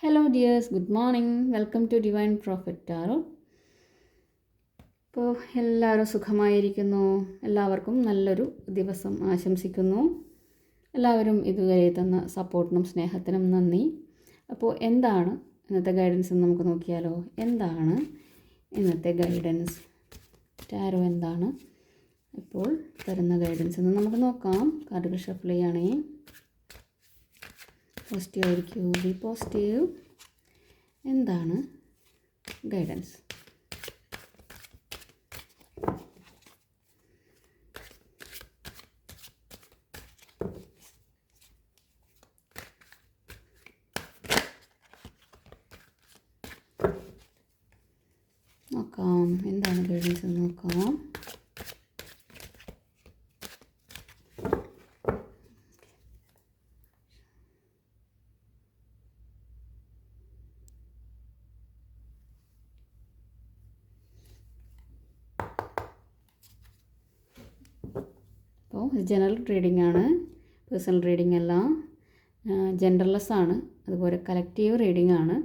Hello dears, good morning. Welcome to divine prophet tarot. ഇപ്പോൾ എല്ലാവരും സുഖമായിരിക്കുന്നു. എല്ലാവർക്കും നല്ലൊരു ദിവസം ആശംസിക്കുന്നു. എല്ലാവരും ഇതുവരെ തന്ന സപ്പോർട്ടിനും സ്നേഹത്തിനും നന്ദി. അപ്പോൾ എന്താണ് ഇന്നത്തെ ഗൈഡൻസ് എന്ന് നമുക്ക് നോക്കിയാലോ. എന്താണ് ഇന്നത്തെ ഗൈഡൻസ്? ടാരോ എന്താണ് ഇപ്പോൾ തരുന്ന ഗൈഡൻസ് എന്ന് നമുക്ക് നോക്കാം. കാർഡുകൾ ഷഫിൾ ചെയ്യുകയാണേ. പോസിറ്റീവ് ആയിരിക്കൂ, ബി പോസിറ്റീവ്. എന്താണ് ഗൈഡൻസ്? നോക്കാം എന്താണ് ഗൈഡൻസ് എന്ന് നോക്കാം. അപ്പോൾ ജനറൽ റീഡിംഗ് ആണ്, പേഴ്സണൽ റീഡിംഗ് അല്ല. ജെൻഡർലെസ് ആണ്, അതുപോലെ കളക്റ്റീവ് റീഡിംഗ് ആണ്.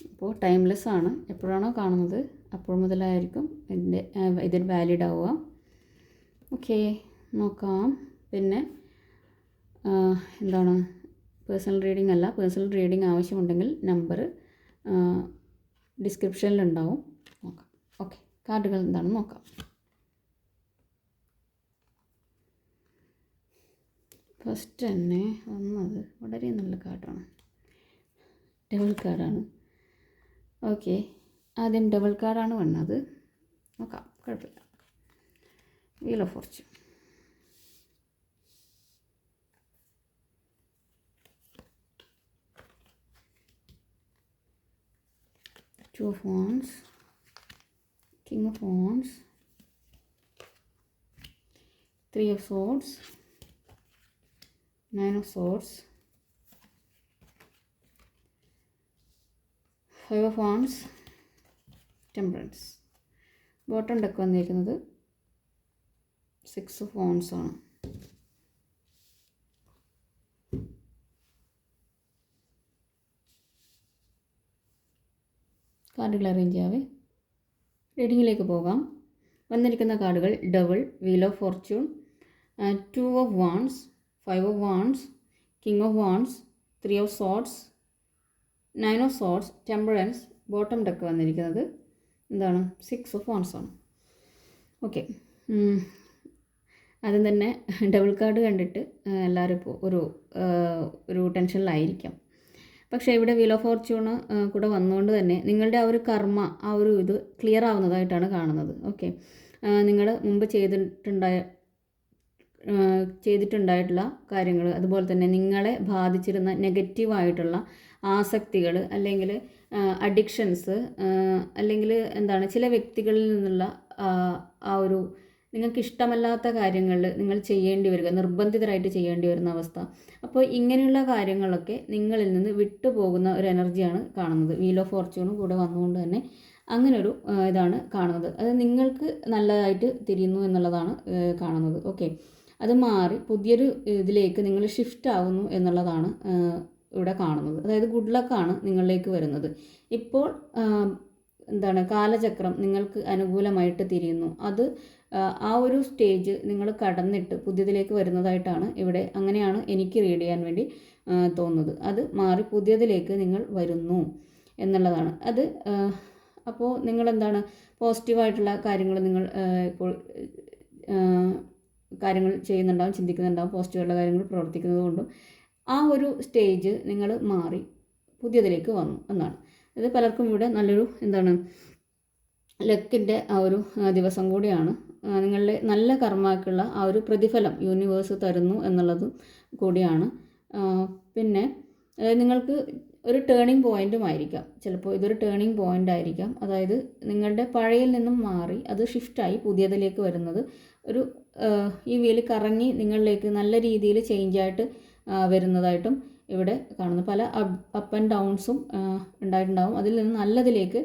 അപ്പോൾ ടൈംലെസ് ആണ്. എപ്പോഴാണോ കാണുന്നത് അപ്പോൾ മുതലായിരിക്കും ഇതിൽ വാലിഡ് ആവുക. ഓക്കെ, നോക്കാം. പിന്നെ എന്താണ് പേഴ്സണൽ റീഡിംഗ് അല്ല. പേഴ്സണൽ റീഡിംഗ് ആവശ്യമുണ്ടെങ്കിൽ നമ്പർ ഡിസ്ക്രിപ്ഷനിലുണ്ടാവും. നോക്കാം. ഓക്കെ, കാർഡുകൾ എന്താണെന്ന് നോക്കാം. ഫസ്റ്റ് തന്നെ വന്നത് വളരെ നല്ല കാർഡാണ്, ഡബിൾ കാർഡാണ്. ഓക്കെ, ആദ്യം ഡബിൾ കാർഡാണ് വന്നത്. നോക്കാം, കുഴപ്പമില്ല. Wheel of Fortune, two of wands, king of wands, three of swords, nine of swords, five of wands, temperance. Bottom deck വന്നിരിക്കുന്നത് സിക്സ് ഓഫ് വാൻഡ്സ് ആണ്. കാർഡുകൾ അറേഞ്ച് ചെയ്യാവേ. റീഡിങ്ങിലേക്ക് പോകാം. വന്നിരിക്കുന്ന കാർഡുകൾ double, wheel of Fortune, two of wands, five of wands, king of wands, three of swords, nine of swords, temperance. Bottom deck വന്നിരിക്കുന്നത് എന്താണ്? Six of wands ആണ്. Okay, ആദ്യം തന്നെ ഡബിൾ കാർഡ് കണ്ടിട്ട് എല്ലാവരും ഇപ്പോൾ ഒരു ടെൻഷനിലായിരിക്കാം. പക്ഷേ ഇവിടെ വീൽ ഓഫ് ഫോർച്യൂണ് കൂടെ വന്നുകൊണ്ട് തന്നെ നിങ്ങളുടെ ആ ഒരു കർമ്മ, ആ ഒരു ഇത് ക്ലിയർ ആവുന്നതായിട്ടാണ് കാണുന്നത്. ഓക്കെ, നിങ്ങൾ മുമ്പ് ചെയ്തിട്ടുണ്ടായിട്ടുള്ള കാര്യങ്ങൾ, അതുപോലെ തന്നെ നിങ്ങളെ ബാധിച്ചിരുന്ന നെഗറ്റീവായിട്ടുള്ള ആസക്തികൾ, അല്ലെങ്കിൽ അഡിക്ഷൻസ്, അല്ലെങ്കിൽ എന്താണ് ചില വ്യക്തികളിൽ നിന്നുള്ള ആ ഒരു നിങ്ങൾക്ക് ഇഷ്ടമല്ലാത്ത കാര്യങ്ങൾ നിങ്ങൾ ചെയ്യേണ്ടി വരിക, നിർബന്ധിതരായിട്ട് ചെയ്യേണ്ടി വരുന്ന അവസ്ഥ. അപ്പോൾ ഇങ്ങനെയുള്ള കാര്യങ്ങളൊക്കെ നിങ്ങളിൽ നിന്ന് വിട്ടുപോകുന്ന ഒരു എനർജിയാണ് കാണുന്നത്. വീൽ ഓഫ് ഫോർച്യൂണും കൂടെ വന്നുകൊണ്ട് തന്നെ അങ്ങനൊരു ഇതാണ് കാണുന്നത്. അത് നിങ്ങൾക്ക് നല്ലതായിട്ട് തിരിയുന്നു എന്നുള്ളതാണ് കാണുന്നത്. ഓക്കെ, അത് മാറി പുതിയൊരു ഇതിലേക്ക് നിങ്ങൾ ഷിഫ്റ്റ് ആവുന്നു എന്നുള്ളതാണ് ഇവിടെ കാണുന്നത്. അതായത് ഗുഡ് ലക്കാണ് നിങ്ങളിലേക്ക് വരുന്നത്. ഇപ്പോൾ എന്താണ് കാലചക്രം നിങ്ങൾക്ക് അനുകൂലമായിട്ട് തിരിയുന്നു. അത് ആ ഒരു സ്റ്റേജ് നിങ്ങൾ കടന്നിട്ട് പുതിയതിലേക്ക് വരുന്നതായിട്ടാണ് ഇവിടെ, അങ്ങനെയാണ് എനിക്ക് റീഡ് ചെയ്യാൻ വേണ്ടി തോന്നുന്നത്. അത് മാറി പുതിയതിലേക്ക് നിങ്ങൾ വരുന്നു എന്നുള്ളതാണ് അത്. അപ്പോൾ നിങ്ങളെന്താണ് പോസിറ്റീവായിട്ടുള്ള കാര്യങ്ങൾ നിങ്ങൾ ഇപ്പോൾ കാര്യങ്ങൾ ചെയ്യുന്നുണ്ടാവും, ചിന്തിക്കുന്നുണ്ടാവും. പോസിറ്റീവായിട്ടുള്ള കാര്യങ്ങൾ പ്രവർത്തിക്കുന്നത് കൊണ്ടും ആ ഒരു സ്റ്റേജ് നിങ്ങൾ മാറി പുതിയതിലേക്ക് വന്നു എന്നാണ്. ഇത് പലർക്കും ഇവിടെ നല്ലൊരു എന്താണ് ലക്കിൻ്റെ ആ ഒരു ദിവസം കൂടിയാണ്. നിങ്ങളുടെ നല്ല കർമ്മക്കുള്ള ആ ഒരു പ്രതിഫലം യൂണിവേഴ്സ് തരുന്നു എന്നുള്ളതും കൂടിയാണ്. പിന്നെ നിങ്ങൾക്ക് ഒരു ടേണിംഗ് പോയിൻറ്റും ആയിരിക്കാം. ചിലപ്പോൾ ഇതൊരു ടേണിംഗ് പോയിൻ്റ് ആയിരിക്കാം. അതായത് നിങ്ങളുടെ പഴയിൽ നിന്നും മാറി അത് ഷിഫ്റ്റായി പുതിയതിലേക്ക് വരുന്നത് ഒരു ഈ വീല് കറങ്ങി നിങ്ങളിലേക്ക് നല്ല രീതിയിൽ ചേഞ്ചായിട്ട് വരുന്നതായിട്ടും ഇവിടെ കാണുന്നു. പല അപ്പ് ആൻഡ് ഡൗൺസും ഉണ്ടായിട്ടുണ്ടാവും. അതിൽ നിന്ന് നല്ലതിലേക്ക്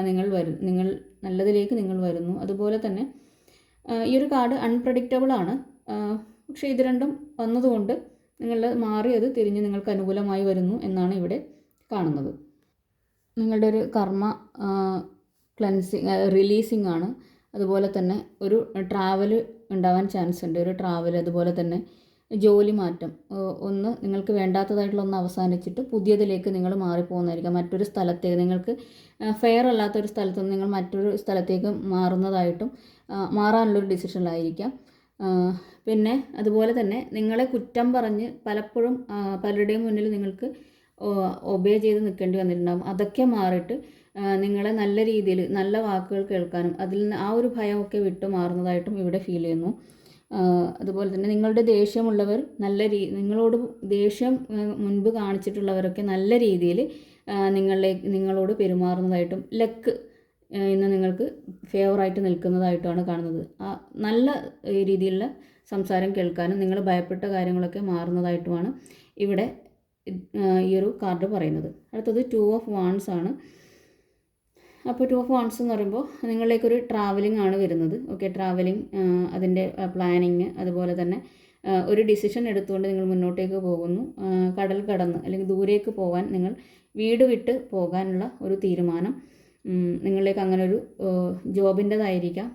നിങ്ങൾ വരുന്നു. അതുപോലെ തന്നെ ഈ ഒരു കാർഡ് അൺപ്രഡിക്റ്റബിൾ ആണ്. പക്ഷേ ഇത് രണ്ടും വന്നതുകൊണ്ട് നിങ്ങൾ മാറി അത് തിരിഞ്ഞ് നിങ്ങൾക്ക് അനുകൂലമായി വരുന്നു എന്നാണ് ഇവിടെ കാണുന്നത്. നിങ്ങളുടെ ഒരു കർമ്മ റിലീസിങ് ആണ്. അതുപോലെ തന്നെ ഒരു ട്രാവൽ ഉണ്ടാവാൻ ചാൻസ് ഉണ്ട്. ഒരു ട്രാവൽ, അതുപോലെ തന്നെ ജോലി മാറ്റം, ഒന്ന് നിങ്ങൾക്ക് വേണ്ടാത്തതായിട്ടുള്ള ഒന്ന് അവസാനിച്ചിട്ട് പുതിയതിലേക്ക് നിങ്ങൾ മാറിപ്പോകുന്നതായിരിക്കാം. മറ്റൊരു സ്ഥലത്തേക്ക്, നിങ്ങൾക്ക് ഫെയർ അല്ലാത്തൊരു സ്ഥലത്ത് നിന്ന് നിങ്ങൾ മറ്റൊരു സ്ഥലത്തേക്ക് മാറുന്നതായിട്ടും മാറാനുള്ളൊരു ഡിസിഷനിലായിരിക്കാം. പിന്നെ അതുപോലെ തന്നെ നിങ്ങളെ കുറ്റം പറഞ്ഞ് പലപ്പോഴും പലരുടെയും മുന്നിൽ നിങ്ങൾക്ക് ഒബേ ചെയ്ത് നിൽക്കേണ്ടി വന്നിട്ടുണ്ടാകും. അതൊക്കെ മാറിയിട്ട് നിങ്ങളെ നല്ല രീതിയിൽ നല്ല വാക്കുകൾ കേൾക്കാനും അതിൽ നിന്ന് ആ ഒരു ഭയമൊക്കെ വിട്ടു മാറുന്നതായിട്ടും ഇവിടെ ഫീൽ ചെയ്യുന്നു. അതുപോലെ തന്നെ നിങ്ങളുടെ ദേഷ്യമുള്ളവർ നിങ്ങളോട് ദേഷ്യം മുൻപ് കാണിച്ചിട്ടുള്ളവരൊക്കെ നല്ല രീതിയിൽ നിങ്ങളോട് പെരുമാറുന്നതായിട്ടും ലക്ക് ഇന്ന് നിങ്ങൾക്ക് ഫേവറായിട്ട് നിൽക്കുന്നതായിട്ടാണ് കാണുന്നത്. നല്ല രീതിയിലുള്ള സംസാരം കേൾക്കാനും നിങ്ങൾ ഭയപ്പെട്ട കാര്യങ്ങളൊക്കെ മാറുന്നതായിട്ടുമാണ് ഇവിടെ ഈ ഒരു കാർഡ് പറയുന്നത്. അടുത്തത് 2 ഓഫ് വാൺസ് ആണ്. അപ്പോൾ 2 ഓഫ് വാൺസ് എന്ന് പറയുമ്പോൾ നിങ്ങളിലേക്കൊരു ട്രാവലിംഗ് ആണ് വരുന്നത്. ഓക്കെ, ട്രാവലിംഗ്, അതിൻ്റെ പ്ലാനിങ്, അതുപോലെ തന്നെ ഒരു ഡിസിഷൻ എടുത്തുകൊണ്ട് നിങ്ങൾ മുന്നോട്ടേക്ക് പോകുന്നു. കടൽ കടന്ന് അല്ലെങ്കിൽ ദൂരേക്ക് പോകാൻ, നിങ്ങൾ വീട് വിട്ട് പോകാനുള്ള ഒരു തീരുമാനം നിങ്ങളിലേക്ക് അങ്ങനെ ഒരു ജോബിൻ്റെതായിരിക്കാം,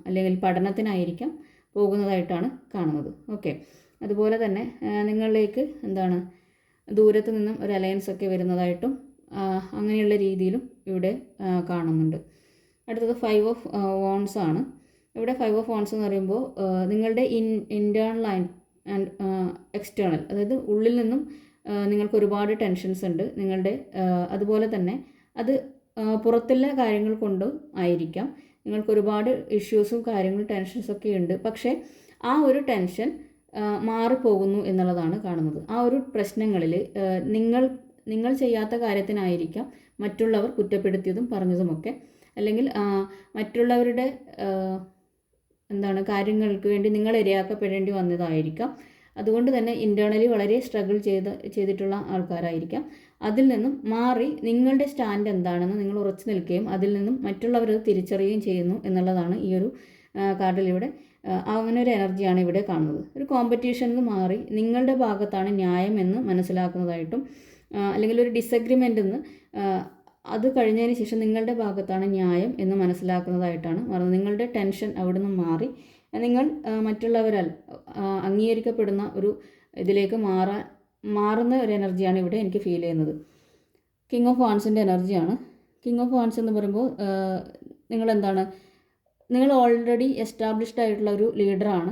അല്ലെങ്കിൽ പഠനത്തിനായിരിക്കാം പോകുന്നതായിട്ടാണ് കാണുന്നത്. ഓക്കെ, അതുപോലെ തന്നെ നിങ്ങളിലേക്ക് എന്താണ് ദൂരത്ത് നിന്നും ഒരു അലയൻസ് ഒക്കെ വരുന്നതായിട്ടും അങ്ങനെയുള്ള രീതിയിലും ഇവിടെ കാണുന്നുണ്ട്. അടുത്തത് 5 ഓഫ് വാൺസ് ആണ്. ഇവിടെ 5 ഓഫ് വാൺസ് എന്ന് പറയുമ്പോൾ നിങ്ങളുടെ ഇൻറ്റേർണൽ ആൻഡ് എക്സ്റ്റേണൽ, അതായത് ഉള്ളിൽ നിന്നും നിങ്ങൾക്ക് ഒരുപാട് ടെൻഷൻസ് ഉണ്ട് നിങ്ങളുടെ, അതുപോലെ തന്നെ അത് പുറത്തുള്ള കാര്യങ്ങൾ കൊണ്ട് ആയിരിക്കാം. നിങ്ങൾക്ക് ഒരുപാട് ഇഷ്യൂസും കാര്യങ്ങളും ടെൻഷൻസൊക്കെ ഉണ്ട്. പക്ഷേ ആ ഒരു ടെൻഷൻ മാറിപ്പോകുന്നു എന്നുള്ളതാണ് കാണുന്നത്. ആ ഒരു പ്രശ്നങ്ങളിൽ നിങ്ങൾ ചെയ്യാത്ത കാര്യത്തിനായിരിക്കാം മറ്റുള്ളവർ കുറ്റപ്പെടുത്തിയതും പറഞ്ഞതുമൊക്കെ, അല്ലെങ്കിൽ മറ്റുള്ളവരുടെ കാര്യങ്ങൾക്ക് വേണ്ടി നിങ്ങൾ ഇരയാക്കപ്പെടേണ്ടി വന്നതായിരിക്കാം. അതുകൊണ്ട് തന്നെ ഇൻറ്റേർണലി വളരെ സ്ട്രഗിൾ ചെയ്തിട്ടുള്ള ആൾക്കാരായിരിക്കാം. അതിൽ നിന്നും മാറി നിങ്ങളുടെ സ്റ്റാൻഡ് എന്താണെന്ന് നിങ്ങൾ ഉറച്ചു നിൽക്കുകയും അതിൽ നിന്നും മറ്റുള്ളവരത് തിരിച്ചറിയുകയും ചെയ്യുന്നു എന്നുള്ളതാണ് ഈ ഒരു കാർഡിലിവിടെ. അങ്ങനെ ഒരു എനർജിയാണ് ഇവിടെ കാണുന്നത്. ഒരു കോമ്പറ്റീഷനിൽ മാറി നിങ്ങളുടെ ഭാഗത്താണ് ന്യായം എന്ന് മനസ്സിലാക്കുന്നതായിട്ടും, അല്ലെങ്കിൽ ഒരു ഡിസഗ്രിമെൻ്റ് എന്ന് അത് കഴിഞ്ഞതിന് ശേഷം നിങ്ങളുടെ ഭാഗത്താണ് ന്യായം എന്ന് മനസ്സിലാക്കുന്നതായിട്ടാണ് മാറുന്നത്. നിങ്ങളുടെ ടെൻഷൻ അവിടെ നിന്ന് മാറി നിങ്ങൾ മറ്റുള്ളവരാൽ അംഗീകരിക്കപ്പെടുന്ന ഒരു ഇതിലേക്ക് മാറുന്ന ഒരു എനർജിയാണ് ഇവിടെ എനിക്ക് ഫീൽ ചെയ്യുന്നത്. കിങ് ഓഫ് വാൺസിൻ്റെ എനർജിയാണ്. കിങ് ഓഫ് വാൺസ് എന്ന് പറയുമ്പോൾ നിങ്ങൾ ഓൾറെഡി എസ്റ്റാബ്ലിഷ്ഡ് ആയിട്ടുള്ള ഒരു ലീഡറാണ്,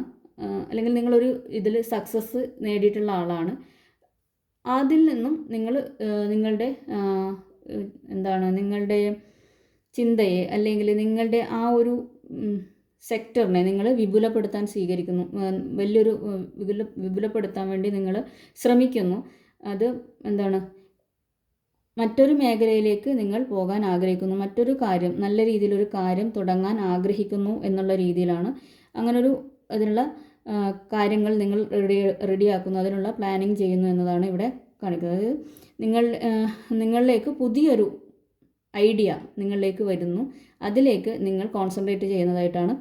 അല്ലെങ്കിൽ നിങ്ങളൊരു ഇതിൽ സക്സസ് നേടിയിട്ടുള്ള ആളാണ്. അതിൽ നിന്നും നിങ്ങളുടെ നിങ്ങളുടെ ചിന്തയെ, അല്ലെങ്കിൽ നിങ്ങളുടെ ആ ഒരു സെക്ടറിനെ നിങ്ങൾ വിപുലപ്പെടുത്താൻ സ്വീകരിക്കുന്നു. വലിയൊരു വിപുലപ്പെടുത്താൻ വേണ്ടി നിങ്ങൾ ശ്രമിക്കുന്നു. അത് മറ്റൊരു മേഖലയിലേക്ക് നിങ്ങൾ പോകാൻ ആഗ്രഹിക്കുന്നു, മറ്റൊരു കാര്യം, നല്ല രീതിയിലൊരു കാര്യം തുടങ്ങാൻ ആഗ്രഹിക്കുന്നു എന്നുള്ള രീതിയിലാണ് അങ്ങനൊരു അതിനുള്ള കാര്യങ്ങൾ നിങ്ങൾ റെഡിയാക്കുന്നു, അതിനുള്ള പ്ലാനിങ് ചെയ്യുന്നു എന്നതാണ് ഇവിടെ കാണിക്കുന്നത്. നിങ്ങളിലേക്ക് പുതിയൊരു ഐഡിയ നിങ്ങളിലേക്ക് വരുന്നു, അതിലേക്ക് നിങ്ങൾ കോൺസെൻട്രേറ്റ് ചെയ്യുന്നതായിട്ടാണ്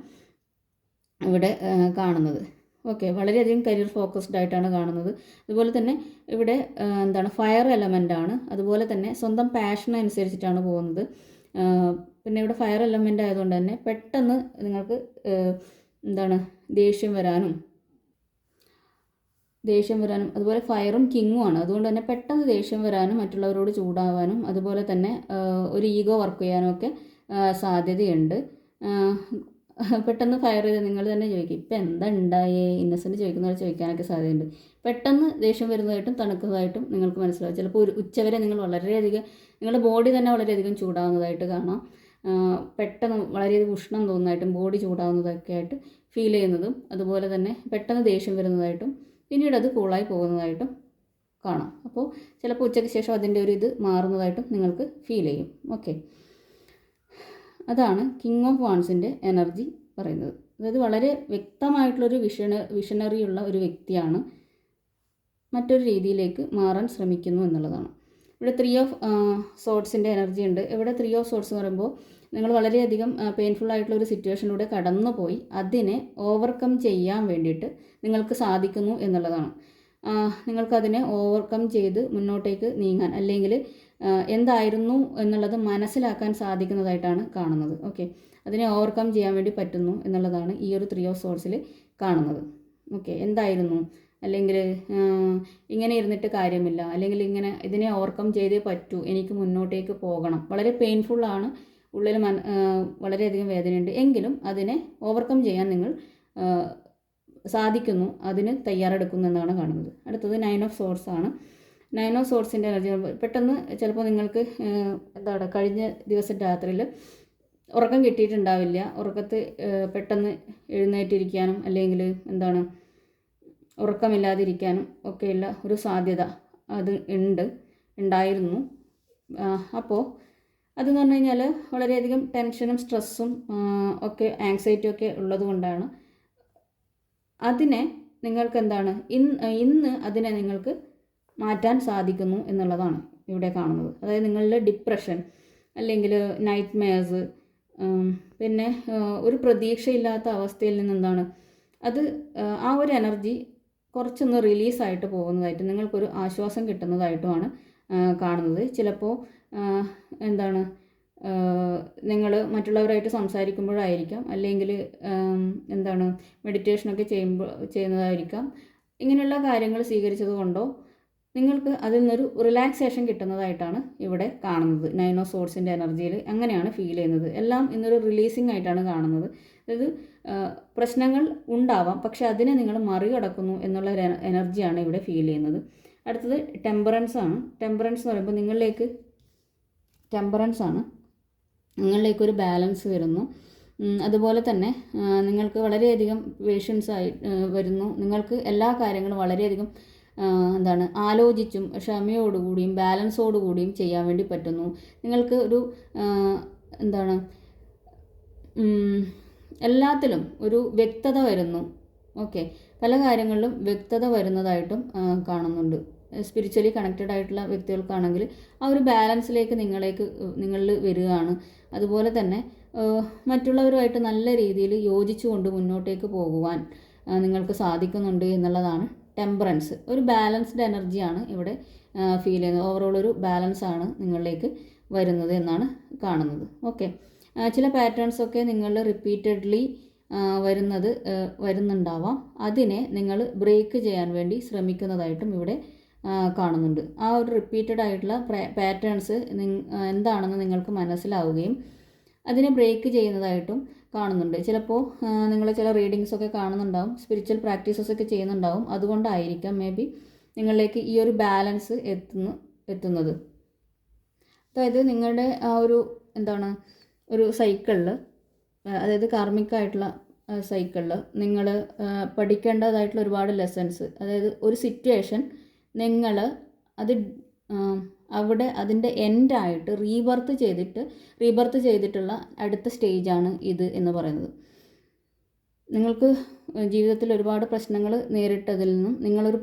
ഇവിടെ കാണുന്നത്. ഓക്കെ, വളരെയധികം കരിയർ ഫോക്കസ്ഡ് ആയിട്ടാണ് കാണുന്നത്. അതുപോലെ തന്നെ ഇവിടെ ഫയർ എലമെൻ്റ് ആണ്. അതുപോലെ തന്നെ സ്വന്തം പാഷൻ അനുസരിച്ചിട്ടാണ് പോകുന്നത്. പിന്നെ ഇവിടെ ഫയർ എലമെൻ്റ് ആയതുകൊണ്ട് തന്നെ പെട്ടെന്ന് നിങ്ങൾക്ക് ദേഷ്യം വരാനും അതുപോലെ ഫയറും കിങ്ങും ആണ്. അതുകൊണ്ട് തന്നെ പെട്ടെന്ന് ദേഷ്യം വരാനും മറ്റുള്ളവരോട് ചൂടാവാനും അതുപോലെ തന്നെ ഒരു ഈഗോ വർക്ക് ചെയ്യാനും ഒക്കെ സാധ്യതയുണ്ട്. പെട്ടെന്ന് ഫയർ ചെയ്ത് നിങ്ങൾ തന്നെ ചോദിക്കും, ഇപ്പം എന്താ ഉണ്ടായേ, ഇന്നസെൻ്റ് ചോദിക്കുന്നവരെ ചോദിക്കാനൊക്കെ സാധ്യതയുണ്ട്. പെട്ടെന്ന് ദേഷ്യം വരുന്നതായിട്ടും തണുക്കുന്നതായിട്ടും നിങ്ങൾക്ക് മനസ്സിലാവും. ചിലപ്പോൾ ഒരു ഉച്ചവരെ നിങ്ങൾ വളരെയധികം, നിങ്ങളുടെ ബോഡി തന്നെ വളരെയധികം ചൂടാവുന്നതായിട്ട് കാണാം. പെട്ടെന്ന് വളരെയധികം ഉഷ്ണം തോന്നുന്നതായിട്ടും ബോഡി ചൂടാവുന്നതൊക്കെ ആയിട്ട് ഫീൽ ചെയ്യുന്നതും, അതുപോലെ തന്നെ പെട്ടെന്ന് ദേഷ്യം വരുന്നതായിട്ടും പിന്നീട് അത് കൂളായി പോകുന്നതായിട്ടും കാണാം. അപ്പോൾ ചിലപ്പോൾ ഉച്ചയ്ക്ക് ശേഷം അതിൻ്റെ ഒരു ഇത് മാറുന്നതായിട്ടും നിങ്ങൾക്ക് ഫീൽ ചെയ്യും. ഓക്കെ, അതാണ് കിങ് ഓഫ് വാൺസിൻ്റെ എനർജി പറയുന്നത്. അതായത് വളരെ വ്യക്തമായിട്ടുള്ളൊരു വിഷണറി ഉള്ള ഒരു വ്യക്തിയാണ്, മറ്റൊരു രീതിയിലേക്ക് മാറാൻ ശ്രമിക്കുന്നു എന്നുള്ളതാണ്. ഇവിടെ 3 ഓഫ് സോർട്സിൻ്റെ എനർജി ഉണ്ട്. ഇവിടെ 3 ഓഫ് സോർട്സ് എന്ന് പറയുമ്പോൾ നിങ്ങൾ വളരെയധികം പെയിൻഫുൾ ആയിട്ടുള്ള ഒരു സിറ്റുവേഷനിലൂടെ കടന്നുപോയി അതിനെ ഓവർകം ചെയ്യാൻ വേണ്ടിയിട്ട് നിങ്ങൾക്ക് സാധിക്കുന്നു എന്നുള്ളതാണ്. നിങ്ങൾക്കതിനെ ഓവർകം ചെയ്ത് മുന്നോട്ടേക്ക് നീങ്ങാൻ, അല്ലെങ്കിൽ എന്തായിരുന്നു എന്നുള്ളത് മനസ്സിലാക്കാൻ സാധിക്കുന്നതായിട്ടാണ് കാണുന്നത്. ഓക്കെ, അതിനെ ഓവർകം ചെയ്യാൻ വേണ്ടി പറ്റുന്നു എന്നുള്ളതാണ് ഈ ഒരു 3 ഓഫ് സോർട്സിൽ കാണുന്നത്. ഓക്കെ, എന്തായിരുന്നു, അല്ലെങ്കിൽ ഇങ്ങനെ ഇരുന്നിട്ട് കാര്യമില്ല, അല്ലെങ്കിൽ ഇതിനെ ഓവർകം ചെയ്തേ പറ്റൂ, എനിക്ക് മുന്നോട്ടേക്ക് പോകണം, വളരെ പെയിൻഫുള്ളാണ്, ഉള്ളിൽ വളരെയധികം വേദനയുണ്ട്, എങ്കിലും അതിനെ ഓവർകം ചെയ്യാൻ നിങ്ങൾ സാധിക്കുന്നു, അതിന് തയ്യാറെടുക്കുന്നു എന്നാണ് കാണുന്നത്. അടുത്തത് 9 ഓഫ് സോർട്സ് ആണ്. 9 ഓഫ് സോർട്സിൻ്റെ എനർജി പെട്ടെന്ന് ചിലപ്പോൾ നിങ്ങൾക്ക് കഴിഞ്ഞ ദിവസം രാത്രിയിൽ ഉറക്കം കിട്ടിയിട്ടുണ്ടാവില്ല. ഉറക്കത്ത് പെട്ടെന്ന് എഴുന്നേറ്റിരിക്കാനും അല്ലെങ്കിൽ ഉറക്കമില്ലാതിരിക്കാനും ഒക്കെയുള്ള ഒരു സാധ്യത അത് ഉണ്ടായിരുന്നു. അപ്പോൾ അതെന്ന് പറഞ്ഞു കഴിഞ്ഞാൽ വളരെയധികം ടെൻഷനും സ്ട്രെസ്സും ഒക്കെ ആങ്സൈറ്റിയും ഒക്കെ ഉള്ളത് കൊണ്ടാണ് അതിനെ നിങ്ങൾക്ക് ഇന്ന് അതിനെ നിങ്ങൾക്ക് മാറ്റാൻ സാധിക്കുന്നു എന്നുള്ളതാണ് ഇവിടെ കാണുന്നത്. അതായത് നിങ്ങളുടെ ഡിപ്രഷൻ അല്ലെങ്കിൽ നൈറ്റ് മെയർസ്, പിന്നെ ഒരു പ്രതീക്ഷയില്ലാത്ത അവസ്ഥയിൽ നിന്ന് അത് ആ ഒരു എനർജി കുറച്ചൊന്ന് റിലീസായിട്ട് പോകുന്നതായിട്ട് നിങ്ങൾക്കൊരു ആശ്വാസം കിട്ടുന്നതായിട്ടുമാണ് കാണുന്നത്. ചിലപ്പോൾ നിങ്ങൾ മറ്റുള്ളവരായിട്ട് സംസാരിക്കുമ്പോഴായിരിക്കാം, അല്ലെങ്കിൽ മെഡിറ്റേഷനൊക്കെ ചെയ്യുന്നതായിരിക്കാം. ഇങ്ങനെയുള്ള കാര്യങ്ങൾ സ്വീകരിച്ചത് കൊണ്ടോ നിങ്ങൾക്ക് അതിൽ നിന്നൊരു റിലാക്സേഷൻ കിട്ടുന്നതായിട്ടാണ് ഇവിടെ കാണുന്നത്. 9 ഓഫ് സോർട്സിൻ്റെ എനർജിയിൽ അങ്ങനെയാണ് ഫീൽ ചെയ്യുന്നത്. എല്ലാം ഇന്നൊരു റിലീസിങ് ആയിട്ടാണ് കാണുന്നത്. അതായത് പ്രശ്നങ്ങൾ ഉണ്ടാവാം, പക്ഷെ അതിനെ നിങ്ങൾ മറികടക്കുന്നു എന്നുള്ള ഒരു എനർജിയാണ് ഇവിടെ ഫീൽ ചെയ്യുന്നത്. അടുത്തത് ടെമ്പറൻസ് ആണ്. ടെമ്പറൻസ് എന്ന് പറയുമ്പോൾ നിങ്ങളിലേക്കൊരു ബാലൻസ് വരുന്നു. അതുപോലെ തന്നെ നിങ്ങൾക്ക് വളരെയധികം പേഷ്യൻസ് വരുന്നു. നിങ്ങൾക്ക് എല്ലാ കാര്യങ്ങളും വളരെയധികം ആലോചിച്ചും ക്ഷമയോടുകൂടിയും ബാലൻസോടുകൂടിയും ചെയ്യാൻ വേണ്ടി പറ്റുന്നു. നിങ്ങൾക്ക് ഒരു എല്ലാത്തിലും ഒരു വ്യക്തത വരുന്നു. ഓക്കെ, പല കാര്യങ്ങളിലും വ്യക്തത വരുന്നതായിട്ടും കാണുന്നുണ്ട്. സ്പിരിച്വലി കണക്റ്റഡ് ആയിട്ടുള്ള വ്യക്തികൾക്കാണെങ്കിൽ ആ ഒരു ബാലൻസിലേക്ക് നിങ്ങളിൽ വരികയാണ്. അതുപോലെ തന്നെ മറ്റുള്ളവരുമായിട്ട് നല്ല രീതിയിൽ യോജിച്ചുകൊണ്ട് മുന്നോട്ടേക്ക് പോകുവാൻ നിങ്ങൾക്ക് സാധിക്കുന്നുണ്ട് എന്നുള്ളതാണ് ടെമ്പറൻസ്. ഒരു ബാലൻസ്ഡ് എനർജിയാണ് ഇവിടെ ഫീൽ ചെയ്യുന്നത്. ഓവറോൾ ഒരു ബാലൻസാണ് നിങ്ങളിലേക്ക് വരുന്നത് എന്നാണ് കാണുന്നത്. ഓക്കെ, ചില പാറ്റേൺസൊക്കെ നിങ്ങൾ റിപ്പീറ്റഡ്ലി വരുന്നുണ്ടാവാം. അതിനെ നിങ്ങൾ ബ്രേക്ക് ചെയ്യാൻ വേണ്ടി ശ്രമിക്കുന്നതായിട്ടും ഇവിടെ കാണുന്നുണ്ട്. ആ ഒരു റിപ്പീറ്റഡ് ആയിട്ടുള്ള പാറ്റേൺസ് എന്താണെന്ന് നിങ്ങൾക്ക് മനസ്സിലാവുകയും അതിനെ ബ്രേക്ക് ചെയ്യുന്നതായിട്ടും കാണുന്നുണ്ട്. ചിലപ്പോൾ നിങ്ങൾ ചില റീഡിങ്സൊക്കെ കാണുന്നുണ്ടാവും, സ്പിരിച്വൽ പ്രാക്ടീസസൊക്കെ ചെയ്യുന്നുണ്ടാവും. അതുകൊണ്ടായിരിക്കാം മേ ബി നിങ്ങളിലേക്ക് ഈ ഒരു ബാലൻസ് എത്തുന്നത്. അതായത് നിങ്ങളുടെ ആ ഒരു ഒരു സൈക്കിളിൽ, അതായത് കാർമികമായിട്ടുള്ള സൈക്കിളിൽ നിങ്ങൾ പഠിക്കേണ്ടതായിട്ടുള്ള ഒരുപാട് ലെസൺസ്, അതായത് ഒരു സിറ്റുവേഷൻ നിങ്ങൾ അവിടെ അതിൻ്റെ എൻഡായിട്ട് റീബർത്ത് ചെയ്തിട്ടുള്ള അടുത്ത സ്റ്റേജാണ് ഇത് എന്ന് പറയുന്നത്. നിങ്ങൾക്ക് ജീവിതത്തിൽ ഒരുപാട് പ്രശ്നങ്ങൾ നേരിട്ടതിൽ നിന്നും നിങ്ങളൊരു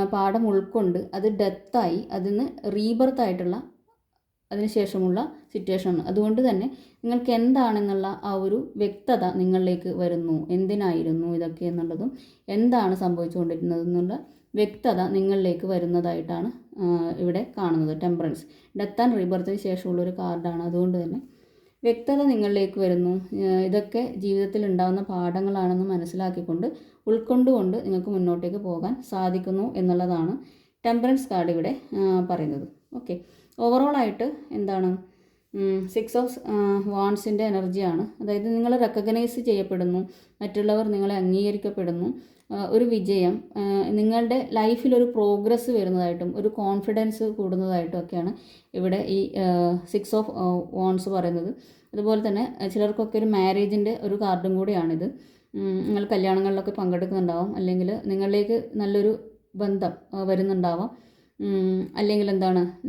പാഠം ഉൾക്കൊണ്ട് അത് ഡെത്തായി അതിന് റീബർത്തായിട്ടുള്ള അതിനുശേഷമുള്ള സിറ്റുവേഷനാണ്. അതുകൊണ്ട് തന്നെ നിങ്ങൾക്ക് എന്താണെന്നുള്ള ആ ഒരു വ്യക്തത നിങ്ങളിലേക്ക് വരുന്നു. എന്തിനായിരുന്നു ഇതൊക്കെ എന്നുള്ളതും എന്താണ് സംഭവിച്ചുകൊണ്ടിരുന്നതെന്നുള്ള വ്യക്തത നിങ്ങളിലേക്ക് വരുന്നതായിട്ടാണ് ഇവിടെ കാണുന്നത്. ടെമ്പറൻസ് ഡെത്ത് ആൻഡ് റീബർത്തിന് ശേഷമുള്ളൊരു കാർഡാണ്. അതുകൊണ്ട് തന്നെ വ്യക്തത നിങ്ങളിലേക്ക് വരുന്നു. ഇതൊക്കെ ജീവിതത്തിൽ ഉണ്ടാകുന്ന പാഠങ്ങളാണെന്ന് മനസ്സിലാക്കിക്കൊണ്ട് ഉൾക്കൊണ്ടുകൊണ്ട് നിങ്ങൾക്ക് മുന്നോട്ടേക്ക് പോകാൻ സാധിക്കുന്നു എന്നുള്ളതാണ് ടെമ്പറൻസ് കാർഡ് ഇവിടെ പറയുന്നത്. ഓക്കെ, ഓവറോളായിട്ട് 6 ഓഫ് വാൺസിൻ്റെ എനർജിയാണ്. അതായത് നിങ്ങൾ റെക്കഗ്നൈസ് ചെയ്യപ്പെടുന്നു, മറ്റുള്ളവർ നിങ്ങളെ അംഗീകരിക്കപ്പെടുന്നു, ഒരു വിജയം, നിങ്ങളുടെ ലൈഫിലൊരു പ്രോഗ്രസ് വരുന്നതായിട്ടും ഒരു കോൺഫിഡൻസ് കൂടുന്നതായിട്ടും ഒക്കെയാണ് ഇവിടെ ഈ 6 ഓഫ് വാൺസ് പറയുന്നത്. അതുപോലെ തന്നെ ചിലർക്കൊക്കെ ഒരു മാരേജിൻ്റെ ഒരു കാർഡും കൂടിയാണിത്. നിങ്ങൾ കല്യാണങ്ങളിലൊക്കെ പങ്കെടുക്കുന്നുണ്ടാവാം, അല്ലെങ്കിൽ നിങ്ങളിലേക്ക് നല്ലൊരു ബന്ധം വരുന്നുണ്ടാവാം, അല്ലെങ്കിൽ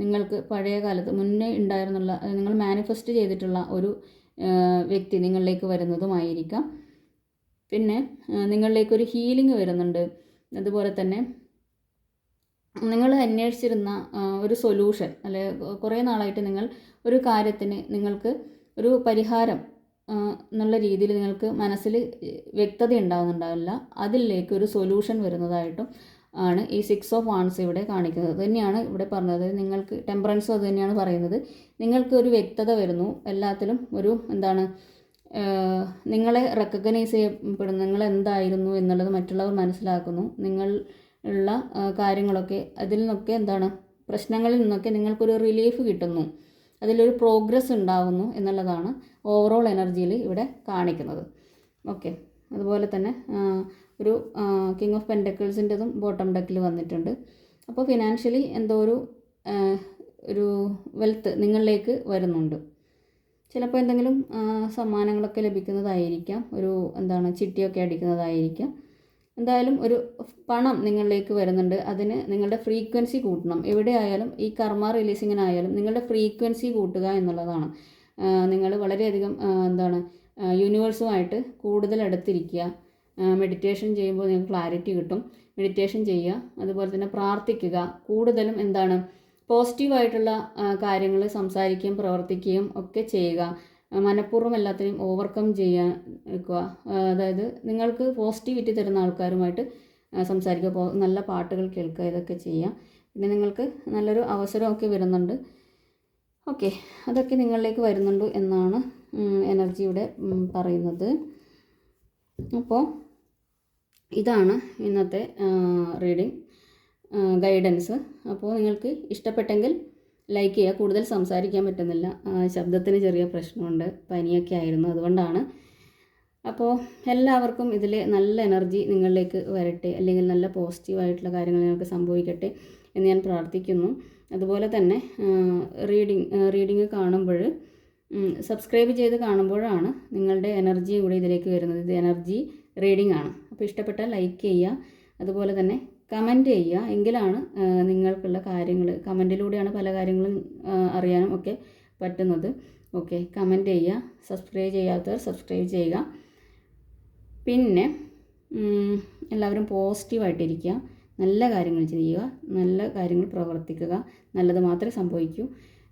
നിങ്ങൾക്ക് പഴയ കാലത്ത് മുന്നേ ഉണ്ടായിരുന്നുള്ള നിങ്ങൾ മാനിഫെസ്റ്റ് ചെയ്തിട്ടുള്ള ഒരു വ്യക്തി നിങ്ങളിലേക്ക് വരുന്നതുമായിരിക്കാം. പിന്നെ നിങ്ങളിലേക്കൊരു ഹീലിംഗ് വരുന്നുണ്ട്. അതുപോലെ തന്നെ നിങ്ങൾ അന്വേഷിച്ചിരുന്ന ഒരു സൊല്യൂഷൻ, അല്ലെ കുറേ നാളായിട്ട് നിങ്ങൾ ഒരു കാര്യത്തിന് നിങ്ങൾക്ക് ഒരു പരിഹാരം എന്നുള്ള രീതിയിൽ നിങ്ങൾക്ക് മനസ്സിൽ വ്യക്തത ഉണ്ടാകുന്നുണ്ടാവില്ല, അതിലേക്ക് ഒരു സൊല്യൂഷൻ വരുന്നതായിട്ടും ആണ് ഈ 6 ഓഫ് വാൺസ് ഇവിടെ കാണിക്കുന്നത്. അത് തന്നെയാണ് ഇവിടെ പറഞ്ഞത്. നിങ്ങൾക്ക് ടെമ്പറൻസും അത് തന്നെയാണ് പറയുന്നത്. നിങ്ങൾക്ക് ഒരു വ്യക്തത വരുന്നു എല്ലാത്തിലും. ഒരു എന്താണ്, നിങ്ങളെ റെക്കഗ്നൈസ് ചെയ്യപ്പെടുന്നു, നിങ്ങൾ എന്തായിരുന്നു എന്നുള്ളത് മറ്റുള്ളവർ മനസ്സിലാക്കുന്നു. നിങ്ങൾ ഉള്ള കാര്യങ്ങളൊക്കെ അതിൽ നിന്നൊക്കെ എന്താണ്, പ്രശ്നങ്ങളിൽ നിന്നൊക്കെ നിങ്ങൾക്കൊരു റിലീഫ് കിട്ടുന്നു, അതിലൊരു പ്രോഗ്രസ് ഉണ്ടാകുന്നു എന്നുള്ളതാണ് ഓവറോൾ എനർജിയിൽ ഇവിടെ കാണിക്കുന്നത്. ഓക്കെ, അതുപോലെ തന്നെ ഒരു കിങ് ഓഫ് പെൻറ്റക്കിൾസിൻ്റെതും ബോട്ടം ഡെക്കിൽ വന്നിട്ടുണ്ട്. അപ്പോൾ ഫിനാൻഷ്യലി എന്തോ ഒരു വെൽത്ത് നിങ്ങളിലേക്ക് വരുന്നുണ്ട്. ചിലപ്പോൾ എന്തെങ്കിലും സമ്മാനങ്ങളൊക്കെ ലഭിക്കുന്നതായിരിക്കാം, ഒരു എന്താണ് ചിട്ടിയൊക്കെ അടിക്കുന്നതായിരിക്കാം. എന്തായാലും ഒരു പണം നിങ്ങളിലേക്ക് വരുന്നുണ്ട്. അതിന് നിങ്ങളുടെ ഫ്രീക്വൻസി കൂട്ടണം. എവിടെയായാലും ഈ കർമ്മ റിലീസിങ്ങിനായാലും നിങ്ങളുടെ ഫ്രീക്വൻസി കൂട്ടുക എന്നുള്ളതാണ്. നിങ്ങൾ വളരെയധികം എന്താണ് യൂണിവേഴ്സുമായിട്ട് കൂടുതൽ അടുത്തിരിക്കുക. മെഡിറ്റേഷൻ ചെയ്യുമ്പോൾ നിങ്ങൾക്ക് ക്ലാരിറ്റി കിട്ടും. മെഡിറ്റേഷൻ ചെയ്യുക, അതുപോലെ തന്നെ പ്രാർത്ഥിക്കുക. കൂടുതലും എന്താണ് പോസിറ്റീവായിട്ടുള്ള കാര്യങ്ങൾ സംസാരിക്കുകയും പ്രവർത്തിക്കുകയും ഒക്കെ ചെയ്യുക. മനഃപൂർവ്വം എല്ലാത്തിനെയും ഓവർകം ചെയ്യാൻ നിൽക്കുക. അതായത് നിങ്ങൾക്ക് പോസിറ്റിവിറ്റി തരുന്ന ആൾക്കാരുമായിട്ട് സംസാരിക്കുക, നല്ല പാട്ടുകൾ കേൾക്കുക, ഇതൊക്കെ ചെയ്യുക. പിന്നെ നിങ്ങൾക്ക് നല്ലൊരു അവസരമൊക്കെ വരുന്നുണ്ട്. ഓക്കെ, അതൊക്കെ നിങ്ങളിലേക്ക് വരുന്നുണ്ട് എന്നാണ് എനർജിയുടെ പറയുന്നത്. അപ്പോൾ ഇതാണ് ഇന്നത്തെ റീഡിംഗ് ഗൈഡൻസ്. അപ്പോൾ നിങ്ങൾക്ക് ഇഷ്ടപ്പെട്ടെങ്കിൽ ലൈക്ക് ചെയ്യുക. കൂടുതൽ സംസാരിക്കാൻ പറ്റുന്നില്ല, ശബ്ദത്തിന് ചെറിയ പ്രശ്നമുണ്ട്, പനിയൊക്കെ ആയിരുന്നു, അതുകൊണ്ടാണ്. അപ്പോൾ എല്ലാവർക്കും ഇതിൽ നല്ല എനർജി നിങ്ങളിലേക്ക് വരട്ടെ, അല്ലെങ്കിൽ നല്ല പോസിറ്റീവായിട്ടുള്ള കാര്യങ്ങൾ നിങ്ങൾക്ക് സംഭവിക്കട്ടെ എന്ന് ഞാൻ പ്രാർത്ഥിക്കുന്നു. അതുപോലെ തന്നെ റീഡിങ് കാണുമ്പോൾ സബ്സ്ക്രൈബ് ചെയ്ത് കാണുമ്പോഴാണ് നിങ്ങളുടെ എനർജിയും കൂടി ഇതിലേക്ക് വരുന്നത്. ഇത് എനർജി റീഡിംഗ് ആണ്. അപ്പോൾ ഇഷ്ടപ്പെട്ടാൽ ലൈക്ക് ചെയ്യുക, അതുപോലെ തന്നെ കമൻറ്റ് ചെയ്യുക. എങ്കിലാണ് നിങ്ങൾക്കുള്ള കാര്യങ്ങൾ, കമൻറ്റിലൂടെയാണ് പല കാര്യങ്ങളും അറിയാനും ഒക്കെ പറ്റുന്നത്. ഓക്കെ, കമൻറ്റ് ചെയ്യുക. സബ്സ്ക്രൈബ് ചെയ്യാത്തവർ സബ്സ്ക്രൈബ് ചെയ്യുക. പിന്നെ എല്ലാവരും പോസിറ്റീവായിട്ടിരിക്കുക, നല്ല കാര്യങ്ങൾ ചെയ്യുക, നല്ല കാര്യങ്ങൾ പ്രവർത്തിക്കുക. നല്ലത് മാത്രമേ സംഭവിക്കൂ.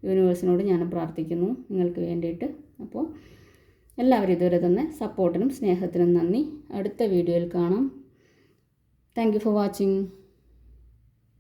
യൂണിവേഴ്സിനോട് ഞാൻ പ്രാർത്ഥിക്കുന്നു നിങ്ങൾക്ക് വേണ്ടിയിട്ട്. അപ്പോൾ എല്ലാവരും ഇതുവരെ തന്നെ സപ്പോർട്ടിനും സ്നേഹത്തിനും നന്ദി. അടുത്ത വീഡിയോയിൽ കാണാം. Thank you for watching.